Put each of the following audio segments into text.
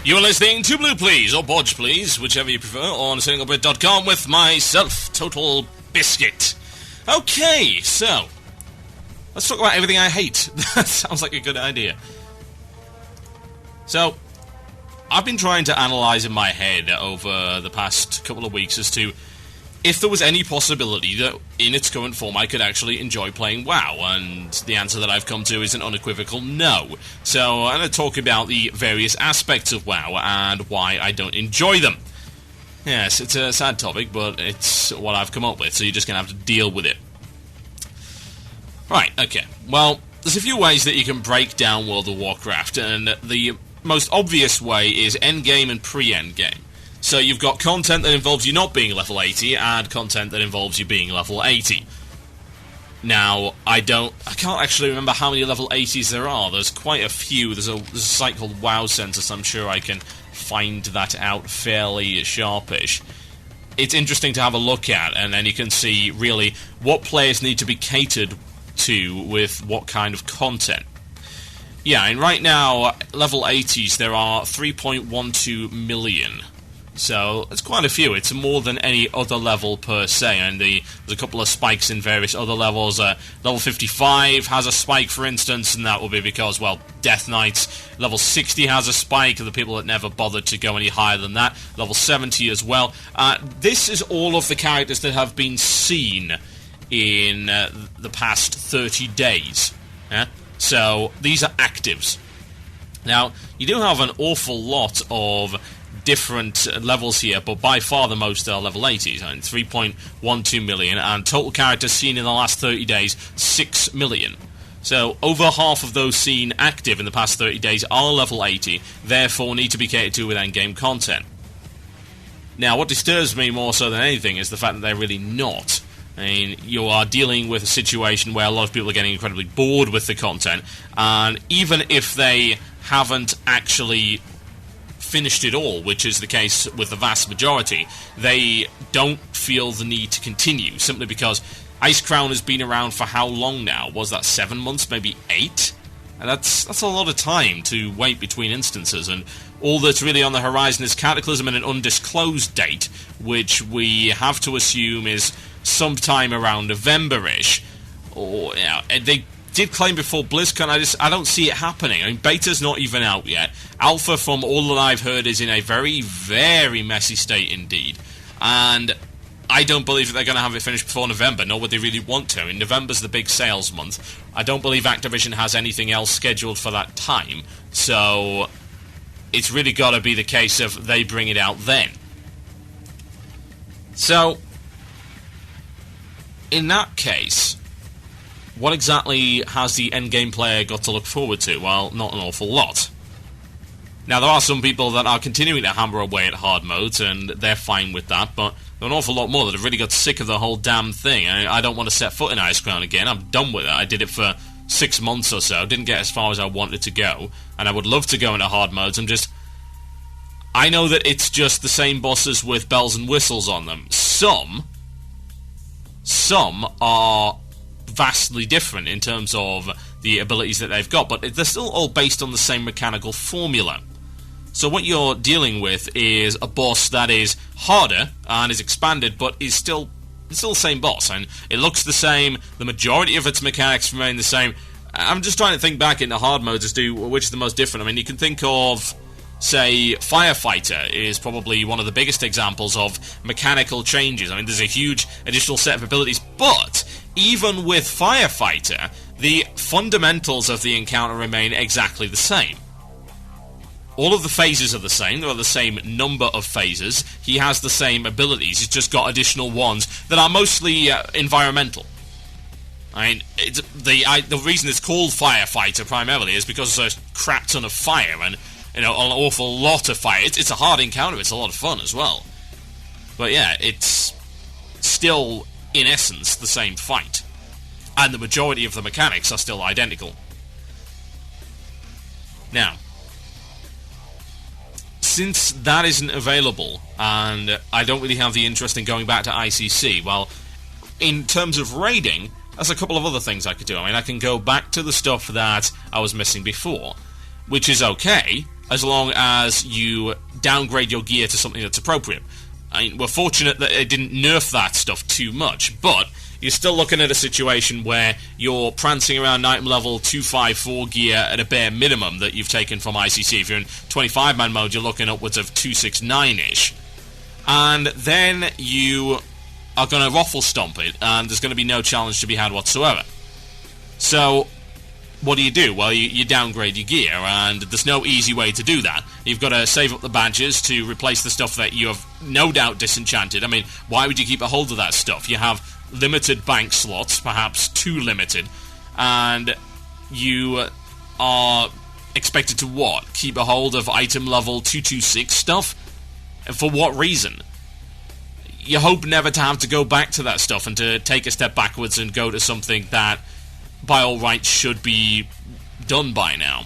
You're listening to Blue Please, or Bodge Please, whichever you prefer, on singlebrit.com with myself, Total Biscuit. Okay, so, let's talk about everything I hate. That sounds like a good idea. So, I've been trying to analyse in my head over the past couple of weeks as to if there was any possibility that in its current form I could actually enjoy playing WoW, and the answer that I've come to is an unequivocal no. So I'm going to talk about the various aspects of WoW and why I don't enjoy them. Yes, it's a sad topic, but it's what I've come up with, so you're just going to have to deal with it. Right, okay. Well, there's a few ways that you can break down World of Warcraft, and the most obvious way is endgame and pre-endgame. So you've got content that involves you not being level 80, and content that involves you being level 80. Now, I can't actually remember how many level 80s there are. There's quite a few. There's a site called WoW Center, so I'm sure I can find that out fairly sharpish. It's interesting to have a look at, and then you can see, really, what players need to be catered to with what kind of content. Yeah, and right now, level 80s, there are 3.12 million. So, it's quite a few. It's more than any other level per se, and there's a couple of spikes in various other levels. Level 55 has a spike, for instance, and that will be because, well, Death Knights. Level 60 has a spike, the people that never bothered to go any higher than that. Level 70 as well. This is all of the characters that have been seen in the past 30 days. Yeah? So, these are actives. Now, you do have an awful lot of different levels here, but by far the most are level 80s, and 3.12 million, and total characters seen in the last 30 days, 6 million. So, over half of those seen active in the past 30 days are level 80, therefore need to be catered to with endgame content. Now, what disturbs me more so than anything is the fact that they're really not. I mean, you are dealing with a situation where a lot of people are getting incredibly bored with the content, and even if they haven't actually finished it all, which is the case with the vast majority, they don't feel the need to continue, simply because Icecrown has been around for how long now? Was that 7 months, maybe 8? And that's a lot of time to wait between instances, and all that's really on the horizon is Cataclysm and an undisclosed date, which we have to assume is sometime around November-ish. Or, you know, they did claim before BlizzCon, I don't see it happening. I mean, beta's not even out yet. Alpha, from all that I've heard, is in a very, very messy state indeed. And I don't believe that they're going to have it finished before November, nor would they really want to. And November's the big sales month. I don't believe Activision has anything else scheduled for that time. So, it's really got to be the case of they bring it out then. So, in that case, what exactly has the endgame player got to look forward to? Well, not an awful lot. Now, there are some people that are continuing to hammer away at hard modes, and they're fine with that, but there are an awful lot more that have really got sick of the whole damn thing. I don't want to set foot in Icecrown again. I'm done with it. I did it for 6 months or so, didn't get as far as I wanted to go, and I would love to go into hard modes. I know that it's just the same bosses with bells and whistles on them. Some are vastly different in terms of the abilities that they've got, but they're still all based on the same mechanical formula. So what you're dealing with is a boss that is harder and is expanded, but it's still the same boss, and it looks the same. The majority of its mechanics remain the same. I'm just trying to think back into hard modes as to which is the most different. I mean, you can think of, say, Firefighter is probably one of the biggest examples of mechanical changes. I mean, there's a huge additional set of abilities, but even with Firefighter, the fundamentals of the encounter remain exactly the same. All of the phases are the same. There are the same number of phases. He has the same abilities. He's just got additional ones that are mostly environmental. I mean, the reason it's called Firefighter primarily is because there's a crap ton of fire and, you know, an awful lot of fire. It's a hard encounter. It's a lot of fun as well. But yeah, it's still, in essence, the same fight. And the majority of the mechanics are still identical. Now, since that isn't available, and I don't really have the interest in going back to ICC, well, in terms of raiding, there's a couple of other things I could do. I mean, I can go back to the stuff that I was missing before, which is okay. as long as you downgrade your gear to something that's appropriate. I mean, we're fortunate that it didn't nerf that stuff too much, but you're still looking at a situation where you're prancing around item level 254 gear at a bare minimum that you've taken from ICC. If you're in 25-man mode, you're looking upwards of 269-ish. And then you are going to Raffle Stomp it, and there's going to be no challenge to be had whatsoever. So, what do? Well, you downgrade your gear, and there's no easy way to do that. You've got to save up the badges to replace the stuff that you have no doubt disenchanted. I mean, why would you keep a hold of that stuff? You have limited bank slots, perhaps too limited, and you are expected to what? Keep a hold of item level 226 stuff? And for what reason? You hope never to have to go back to that stuff and to take a step backwards and go to something that by all rights should be done by now.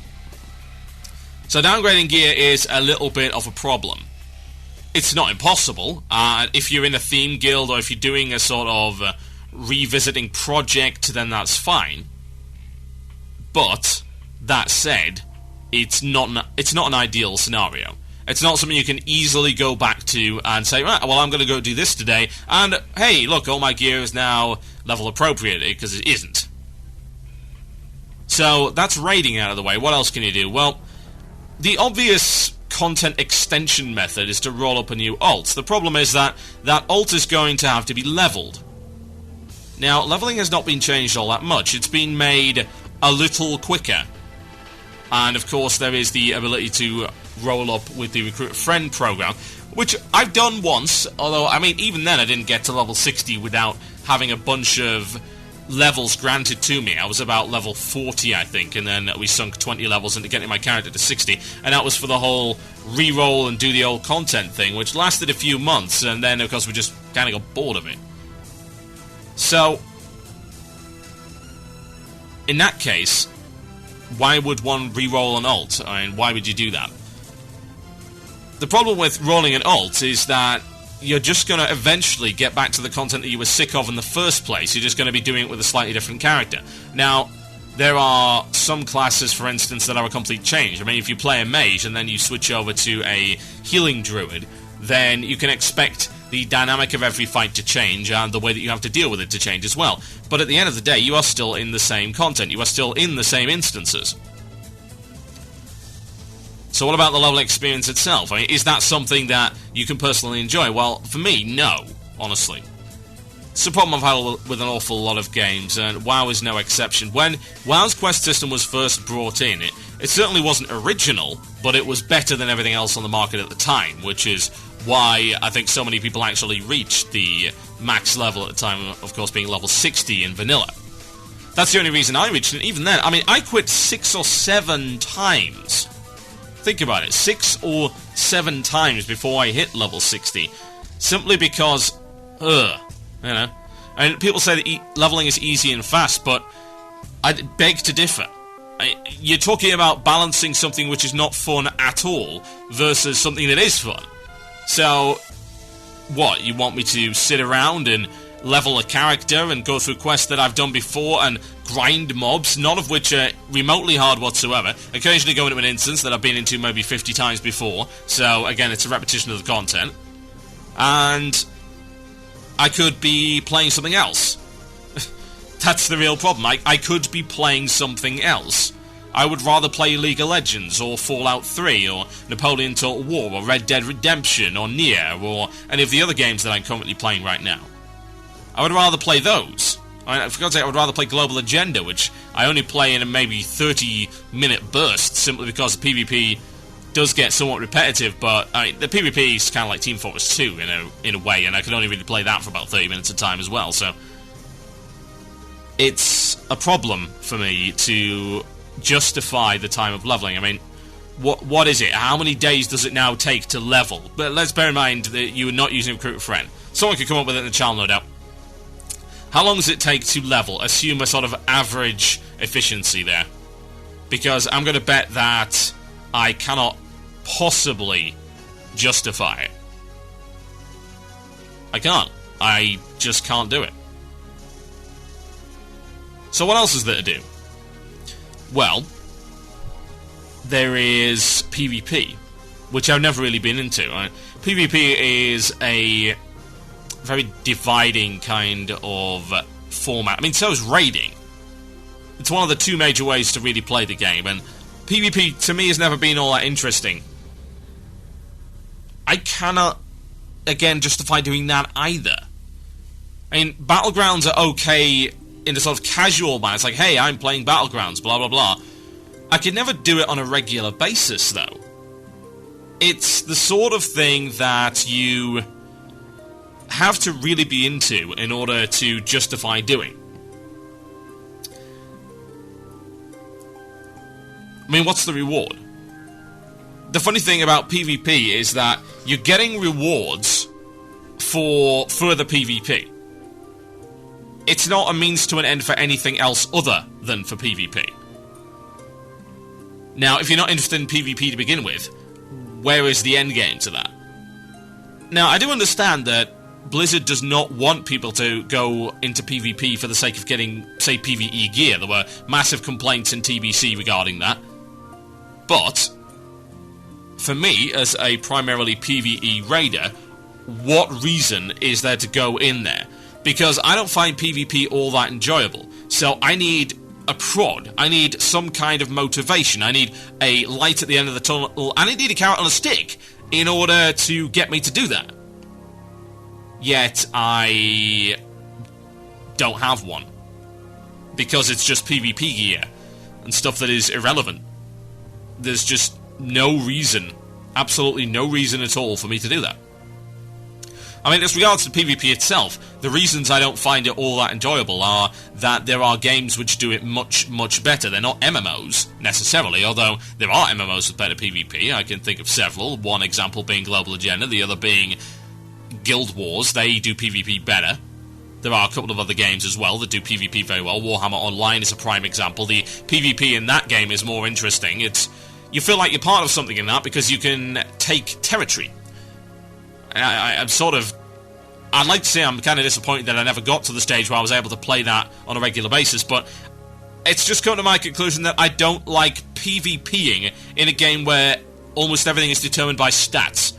So downgrading gear is a little bit of a problem. It's not impossible. If you're in a theme guild or if you're doing a sort of revisiting project, then that's fine. But that said, it's not an ideal scenario. It's not something you can easily go back to and say, right, well, I'm going to go do this today, and hey, look, all my gear is now level appropriate, because it isn't. So that's raiding out of the way. What else can you do? Well, the obvious content extension method is to roll up a new alt. The problem is that alt is going to have to be leveled. Now, leveling has not been changed all that much. It's been made a little quicker. And of course, there is the ability to roll up with the Recruit a Friend program, which I've done once, although, I mean, even then I didn't get to level 60 without having a bunch of levels granted to me. I was about level 40, I think, and then we sunk 20 levels into getting my character to 60, and that was for the whole re-roll and do the old content thing, which lasted a few months, and then, of course, we just kind of got bored of it. So, in that case, why would one re-roll an alt? I mean, why would you do that? The problem with rolling an alt is that you're just going to eventually get back to the content that you were sick of in the first place. You're just going to be doing it with a slightly different character. Now, there are some classes, for instance, that are a complete change. I mean, if you play a mage and then you switch over to a healing druid, then you can expect the dynamic of every fight to change and the way that you have to deal with it to change as well. But at the end of the day, you are still in the same content. You are still in the same instances. So what about the level experience itself? I mean, is that something that you can personally enjoy? Well, for me, no, honestly. It's a problem I've had with an awful lot of games, and WoW is no exception. When WoW's quest system was first brought in, it certainly wasn't original, but it was better than everything else on the market at the time, which is why I think so many people actually reached the max level at the time, of course, being level 60 in vanilla. That's the only reason I reached it. Even then, I mean, I quit 6 or 7 times. Think about it, 6 or 7 times before I hit level 60, simply because, you know, and people say that leveling is easy and fast, but I beg to differ. You're talking about balancing something which is not fun at all versus something that is fun. So, what, you want me to sit around and level a character and go through quests that I've done before and grind mobs, none of which are remotely hard whatsoever, occasionally go into an instance that I've been into maybe 50 times before, so again, it's a repetition of the content, and I could be playing something else. That's the real problem. I could be playing something else. I would rather play League of Legends, or Fallout 3, or Napoleon Total War, or Red Dead Redemption, or Nier, or any of the other games that I'm currently playing right now. I would rather play those. I mean, for God's sake, I would rather play Global Agenda, which I only play in a maybe 30-minute burst, simply because the PvP does get somewhat repetitive, but I mean, the PvP is kind of like Team Fortress 2 in a way, and I can only really play that for about 30 minutes at a time as well, so it's a problem for me to justify the time of leveling. I mean, what is it? How many days does it now take to level? But let's bear in mind that you are not using Recruit a Friend. Someone could come up with it in the channel, no doubt. How long does it take to level? Assume a sort of average efficiency there. Because I'm going to bet that I cannot possibly justify it. I can't. I just can't do it. So what else is there to do? Well, there is PvP, which I've never really been into. PvP is a very dividing kind of format. I mean, so is raiding. It's one of the two major ways to really play the game, and PvP to me has never been all that interesting. I cannot, again, justify doing that either. I mean, Battlegrounds are okay in the sort of casual manner. It's like, hey, I'm playing Battlegrounds, blah, blah, blah. I could never do it on a regular basis, though. It's the sort of thing that you have to really be into in order to justify doing. I mean, what's the reward? The funny thing about PvP is that you're getting rewards for further PvP. It's not a means to an end for anything else other than for PvP. Now, if you're not interested in PvP to begin with, where is the end game to that? Now, I do understand that Blizzard does not want people to go into PvP for the sake of getting, say, PvE gear. There were massive complaints in TBC regarding that. But, for me, as a primarily PvE raider, what reason is there to go in there? Because I don't find PvP all that enjoyable. So I need a prod. I need some kind of motivation. I need a light at the end of the tunnel. And I need a carrot on a stick in order to get me to do that. Yet I don't have one. Because it's just PvP gear and stuff that is irrelevant. There's just no reason, absolutely no reason at all for me to do that. I mean, as regards to PvP itself, the reasons I don't find it all that enjoyable are that there are games which do it much, much better. They're not MMOs, necessarily, although there are MMOs with better PvP. I can think of several, one example being Global Agenda, the other being Guild Wars. They do PvP better. There are a couple of other games as well that do PvP very well. Warhammer Online is a prime example. The PvP in that game is more interesting. You feel like you're part of something in that because you can take territory. I'm sort of... I'd like to say I'm kind of disappointed that I never got to the stage where I was able to play that on a regular basis, but it's just come to my conclusion that I don't like PvPing in a game where almost everything is determined by stats.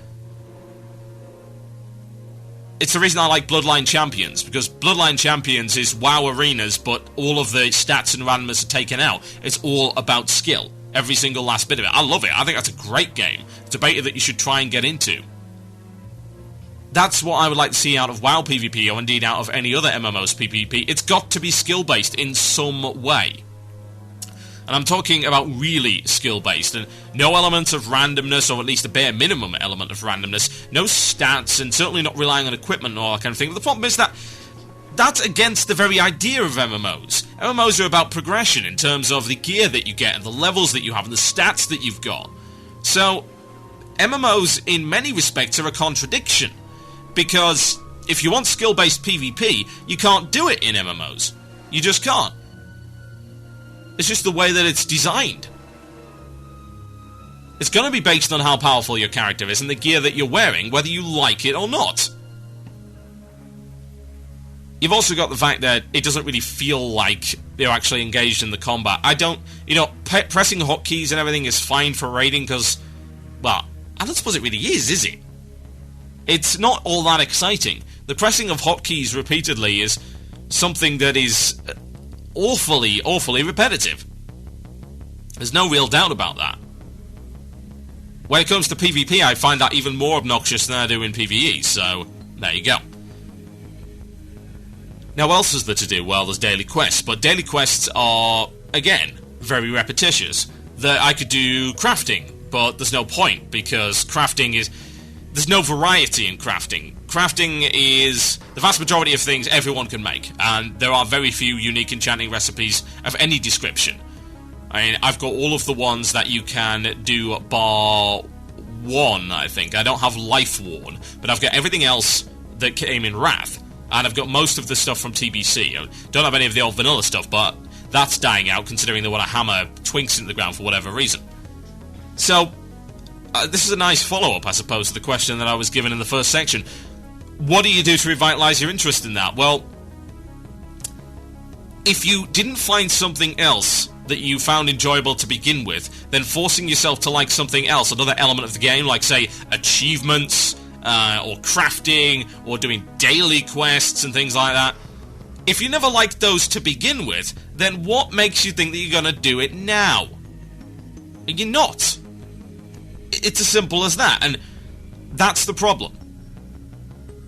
It's the reason I like Bloodline Champions, because Bloodline Champions is WoW arenas, but all of the stats and randomness are taken out. It's all about skill. Every single last bit of it. I love it. I think that's a great game. It's a beta that you should try and get into. That's what I would like to see out of WoW PvP, or indeed out of any other MMO's PvP. It's got to be skill-based in some way. And I'm talking about really skill-based, and no element of randomness, or at least a bare minimum element of randomness. No stats, and certainly not relying on equipment and all that kind of thing. But the problem is that that's against the very idea of MMOs. MMOs are about progression in terms of the gear that you get, and the levels that you have, and the stats that you've got. So, MMOs, in many respects, are a contradiction. Because if you want skill-based PvP, you can't do it in MMOs. You just can't. It's just the way that it's designed. It's going to be based on how powerful your character is and the gear that you're wearing, whether you like it or not. You've also got the fact that it doesn't really feel like you're actually engaged in the combat. I don't... pressing hotkeys and everything is fine for raiding because... Well, I don't suppose it really is it? It's not all that exciting. The pressing of hotkeys repeatedly is something that is awfully, awfully repetitive. There's no real doubt about that. When it comes to PvP, I find that even more obnoxious than I do in PvE, so there you go. Now, what else is there to do? Well, there's daily quests, but daily quests are, again, very repetitious. I could do crafting, but there's no point, because crafting is... There's no variety in crafting. Crafting is the vast majority of things everyone can make, and there are very few unique enchanting recipes of any description. I mean, I've got all of the ones that you can do bar one, I think. I don't have Life Worn, but I've got everything else that came in Wrath, and I've got most of the stuff from TBC. I don't have any of the old vanilla stuff, but that's dying out considering they want to hammer twinks into the ground for whatever reason. So... this is a nice follow-up, I suppose, to the question that I was given in the first section. What do you do to revitalise your interest in that? Well, if you didn't find something else that you found enjoyable to begin with, then forcing yourself to like something else, another element of the game, like, say, achievements, or crafting, or doing daily quests and things like that, if you never liked those to begin with, then what makes you think that you're going to do it now? You're not. It's as simple as that, and that's the problem.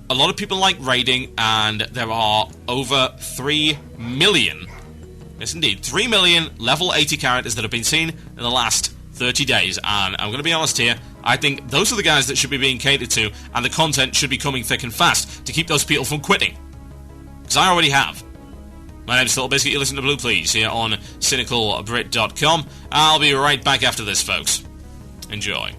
A lot of people like raiding, and there are over 3 million, yes indeed, 3 million level 80 characters that have been seen in the last 30 days, and I'm going to be honest here, I think those are the guys that should be being catered to, and the content should be coming thick and fast to keep those people from quitting. Because I already have. My name's Little Biscuit, you listen to Blue Please here on CynicalBrit.com. I'll be right back after this, folks. Enjoy.